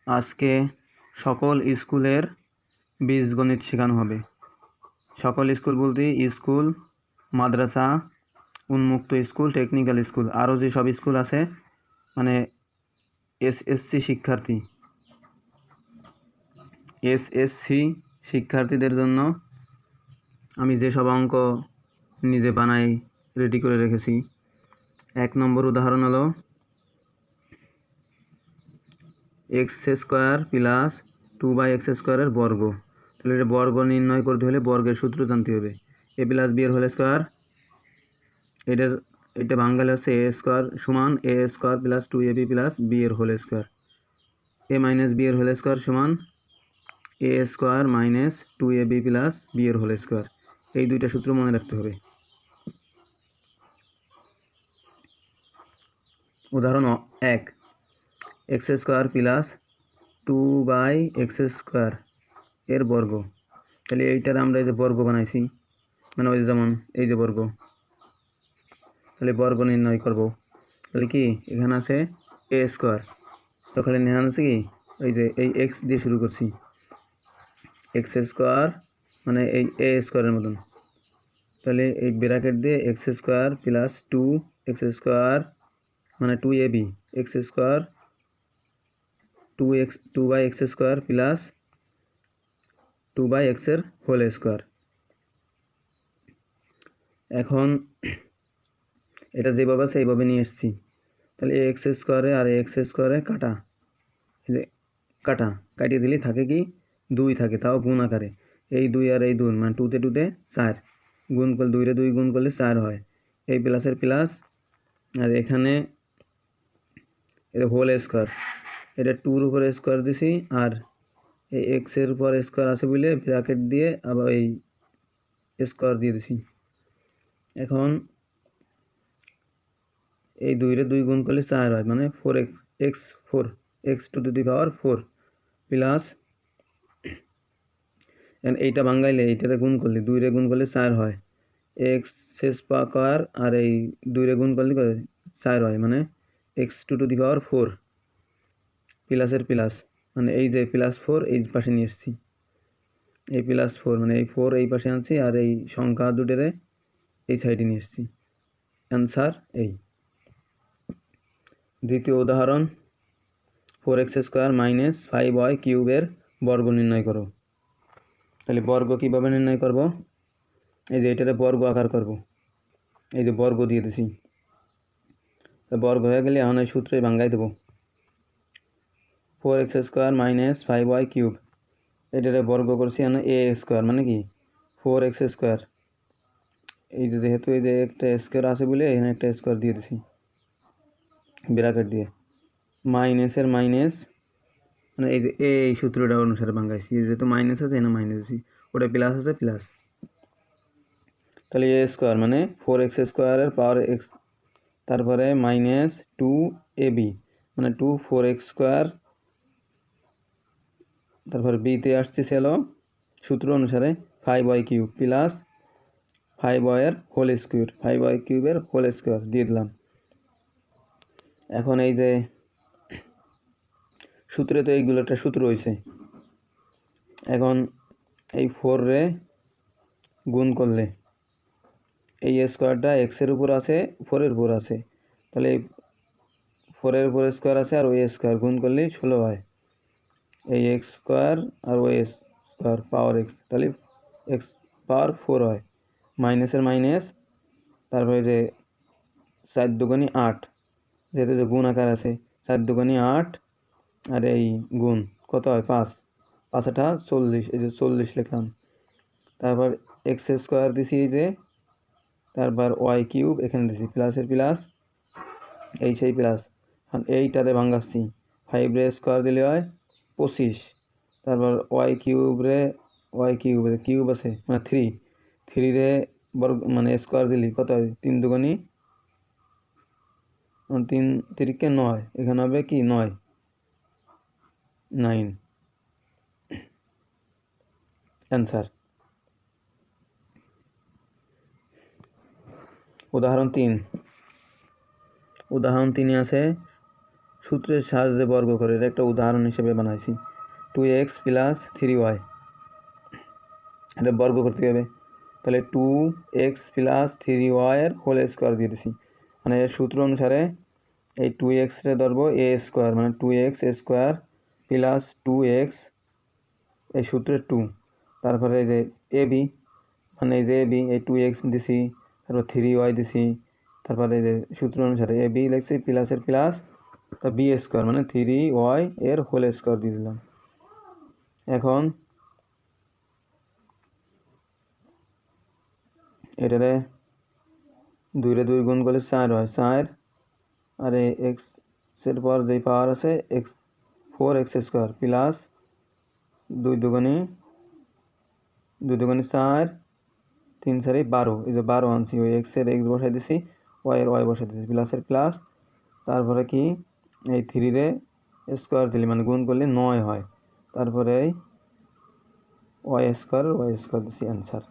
আজকে সকল স্কুলের বীজগণিত শেখানো হবে। সকল স্কুল বলতে স্কুল, মাদ্রাসা, উন্মুক্ত স্কুল, টেকনিক্যাল স্কুল, আরও যে সব স্কুল আছে, মানে এসএসসি শিক্ষার্থীদের জন্য আমি যে সব অঙ্ক নিজে বানাই রেডি করে রেখেছি। 1 নম্বর উদাহরণ হলো x² প্লাস 2/x² এর বর্গ। তাহলে এটা বর্গ নির্ণয় করতে হলে বর্গের সূত্র জানতে হবে। a প্লাস b এর হোল স্কোয়ার, এটা বাঙালি হচ্ছে a² সমান a² plus 2ab plus b এর whole square. a minus b এর হোল স্কোয়ার সমান a² minus 2ab plus b এর হোল স্কোয়ার। এই দুইটা সূত্র মনে রাখতে হবে। উদাহরণ 1, x² প্লাস 2/x² এর বর্গ। তাহলে এইটার আমরা এই যে বর্গ বানাইছি, মানে ওই যেমন এই যে বর্গ, তাহলে বর্গ নির্ণয় করব। তাহলে কি এখানে আছে a², তো খালি এখানে আছে কি এই যে এই x দিয়ে শুরু করছি, x² মানে এই a² এর মতন। তাহলে এই ব্র্যাকেট দিয়ে x² প্লাস 2x² মানে 2ab, x² 2/x² plus 2/x এর হোল স্কোয়ার। এখন এটা যেভাবে আছে এইভাবে নিয়ে এসেছি। তাহলে x² আর x² কাটিয়ে দিলে থাকে কি 2 থাকে, তাও গুণ আকারে। এই 2 আর এই 2 মানে 2 তে 4 গুণ করলে 2 রে 2 গুণ করলে 4 হয়। এই প্লাসের প্লাস, আর এখানে এটা হোল স্কোয়ার, এটা 2-র উপরে স্কোয়ার দিছি, আর এই এক্সের উপর স্কোয়ার আছে বলে ব্র্যাকেট দিয়ে আবার এই স্কোয়ার দিয়ে দিছি। এখন এই 2 রে 2 গুণ করলে 4 হয়, মানে 4x to the power 4 plus এইটা ভাঙাইলে এইটাতে গুণ করলে 2 রে গুণ করলে 4 হয়, x² আর এই 2 রে গুণ করলে 4 হয়, মানে x টু দি পাওয়ার 4 প্লাসের প্লাস, মানে এই যে +4 এই পাশে নিয়ে এসেছি। এই +4 মানে এই 4 এই পাশে আনছি, আর এই সংখ্যা দুটোরে এই সাইডে নিয়ে এসেছি। অ্যান্সার এই। দ্বিতীয় উদাহরণ 4x² মাইনাস 5y³ এর বর্গ নির্ণয় করো। তাহলে বর্গ কিভাবে নির্ণয় করব? এই যে এটারে বর্গ আকার করব, এই যে বর্গ দিয়ে দিছি। বর্গ হয়ে গেলে এখন এই সূত্রে ভাঙাই দেব। 4x² মাইনাস 5y³ এটারে বর্গ করছি এখন a² মানে কি 4x²। এই যে যেহেতু এই যে একটা স্কোয়ার আছে বলে এখানে একটা স্কোয়ার দিয়ে দিছি ব্র্যাকেট দিয়ে, মাইনাসের মাইনাস, মানে এই যে এই সূত্রটা অনুসারে ভাঙাইছি। যেহেতু মাইনাস আছে এখানে মাইনাস দিছি, ওটা প্লাস আছে প্লাস। তাহলে a² মানে 4x² এর পাওয়ার x, তারপরে মাইনাস 2ab মানে 2 4x², তারপরে বিতে আসতেছিল সূত্র অনুসারে 5y³ প্লাস 5y এর হোল স্কোয়ার, 5y³ এর হোল স্কোয়ার দিয়ে দিলাম। এখন এই যে সূত্রে তো এইগুলো একটা সূত্র হয়েছে। এখন এই 4 রে গুণ করলে এই স্কোয়ারটা এক্সের উপর আছে, 4-এর উপর আছে, তাহলে এই 4-এর উপর স্কোয়ার আছে আর y² গুণ করলে 16 হয়। এই x² আর y² পাওয়ার x, তাহলে x পাওয়ার 4 হয়। মাইনাসের মাইনাস, তারপরে যে 4 দুগুণে 8, যেহেতু যে গুণ আকার আছে 4 দুগুণে 8, আর এই গুণ কত হয় 5, 5-8 40, এই যে 40 লিখলাম। তারপর x² দিছি এই যে, তারপর y³ এখানে দিছি, প্লাসের প্লাস এই সেই প্লাস, এইটাতে ভাঙাচ্ছি 5 রে স্কোয়ার দিলে হয় 25, তারপর y³ রে কিউব আছে মানে 3 রে বর্গ মানে স্কোয়ার দিলি কত হয় 3 দুগুণে 3 3 9, এখানে হবে কি 9 অ্যান্সার। উদাহরণ 3 আছে সূত্রের সাহায্যে বর্গ করে, এটা একটা উদাহরণ হিসেবে বানাইছি। 2x + 3y, এটা বর্গ করতে হবে। তাহলে 2x + 3y এর হোল স্কোয়ার দিয়ে দিছি। মানে এর সূত্র অনুসারে এই 2x রে ধরবো a স্কোয়ার, মানে 2x স্কোয়ার প্লাস 2x, এই সূত্রের 2, তারপরে এই যে ab, মানে এই যে ab, এই 2x দিছি, তারপর 3y দিছি, তারপরে এই যে সূত্র অনুসারে ab লিখছি প্লাসের প্লাস, তা b স্কোয়ার মানে 3y এর হোল স্কোয়ার দিয়ে দিলাম। এখন এটারে 2 রে 2 গুণ করলে 4 হয়, 4, আর এই x এর পর যেই পাওয়ার আছে4x স্কোয়ার প্লাস 2 দুগুণে 4, 3 4 12, এই যে 12 আনছি, ওই x এর x বসাই দিছি, y এর y বসাই দিছি, প্লাসের প্লাস, তারপরে কি এই 3 রে স্কোয়ার দিলে মানে গুণ করলে 9 হয়, তারপরে y স্কোয়ার দিছি, অ্যান্সার।